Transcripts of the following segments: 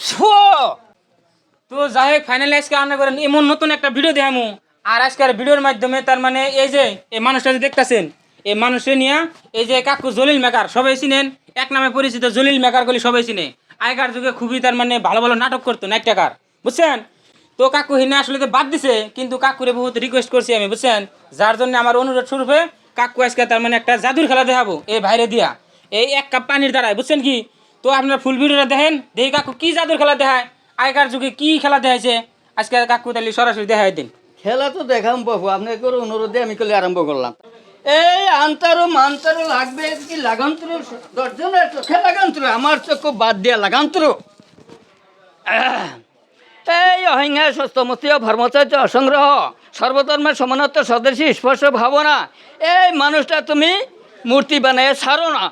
Show তো যাই হোক ফাইনালি আজকে আনা করেন এমন নতুন একটা ভিডিও দেখামু। আর আজকের ভিডিওর মাধ্যমে তার মানে এই যে এই মানুষটা যে দেখতেছেন এই মানুষের নিয়ে এই যে কাকু জলিল মেকার সবাই চিনেন, এক নামে পরিচিত জলিল মেকার বলে সবাই চিনে। আগেকার যুগে খুবই তার মানে ভালো ভালো নাটক করতো নাট্যকার, বুঝছেন। তো কাকু হিনে আসলে তো বাদ দিছে, কিন্তু কাকুরে বহুত রিকোয়েস্ট করছি আমি, বুঝছেন। যার জন্য আমার অনুরোধ স্বরূপে কাকু আজকে তার মানে একটা জাদুর খেলা দেখাবো এই বাইরে দিয়া, এই এক কাপ পানির দ্বারাই, বুঝছেন কি। তো আপনারা ফুল ভিডিওটা দেখেন, দেখি কাকু কি জাদুর খেলা দেখায়, আগেকার যুগে কি খেলা দেখাইছে আজকে কাকু তাহলে সরাসরি দেখাই দিন। খেলা তো দেখাম বাবু, আপনাকে অনুরোধে আমি কলে আরম্ভ করলাম। এই আন্তারো মান্তারো লাগবে কি লাগান্তর, দশজনের চোখে লাগান্তর, আমার চোখ বাদ দিয়া লাগান্তর। এই অহিংসা সস্তমতীয় ধর্মচর্য অসংগ্রহ সর্বধর্মের সমানত্ব স্বদেশী স্পর্শ ভাবনা, এই মানুষটা তুমি মূর্তি বানায় ছাড়ো না।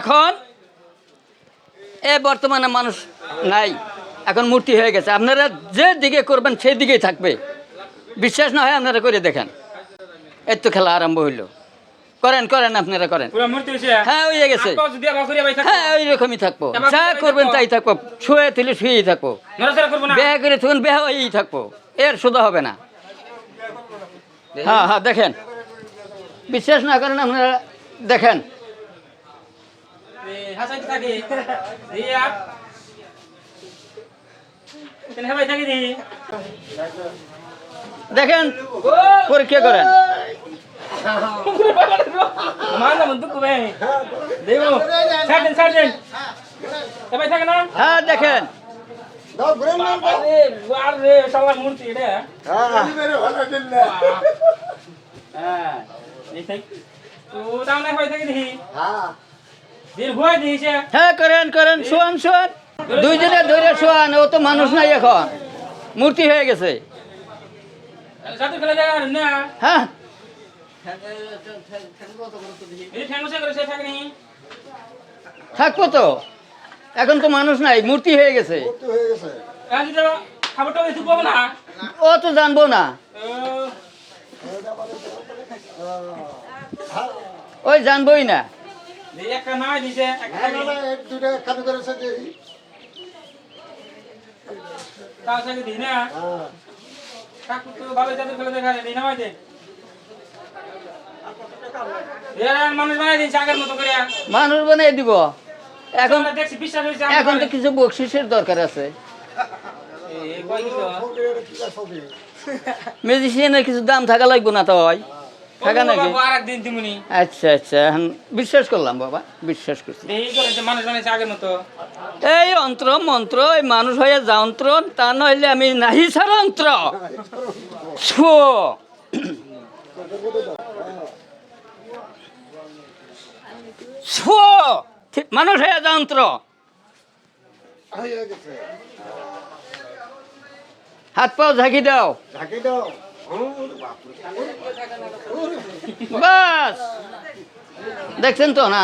এখন বর্তমানে মানুষ নাই, এখন মূর্তি হয়ে গেছে। আপনারা যে দিকে করবেন সেই দিকেই থাকবে। বিশ্বাস না হয় আপনারা করে দেখেন। এই তো খেলা আরম্ভ হইল। করেন করেন আপনারা করেন। হ্যাঁ হয়ে গেছে, হ্যাঁ ওই রকমই থাকবো, যা করবেন তাই থাকবো। শুয়ে তুলে শুয়েই থাকবো, বেহা করে তখন বেহা হয়েই থাকবো, এর সোজা হবে না। হ্যাঁ হ্যাঁ দেখেন, বিশ্বাস না করেন আপনারা দেখেন। দেখেন পরীক্ষা করেন। হ্যাঁ দেখেন, হ্যাঁ করেন করেন, শোয়ান শোয়ান, দুইজনে ধরে শোয়ান। ও তো মানুষ নাই, এখন মূর্তি হয়ে গেছে। হ্যাঁ থাকবো তো, এখন তো মানুষ নাই, মূর্তি হয়ে গেছে। ও তো জানবো না, ওই জানবোই না। মানুষ বানাই দিব। এখন এখন তো কিছু বকশিসের দরকার আছে, মিউজিশিয়ানের কিছু দাম থাকা লাগবে না তো হয় থাকা নাকি? আচ্ছা আচ্ছা, বিশ্বাস করলাম বাবা, বিশ্বাস করছি। এই অন্ত্র মন্ত্র, এই মানুষ হয়ে যন্ত্রণ, তা নইলে আমি নাহি ছাড়া অন্ত্র। মানুষ হয়ে যন্ত্র, হাত পাও ঝাঁকি দাও, বাস। দেখছেন তো না?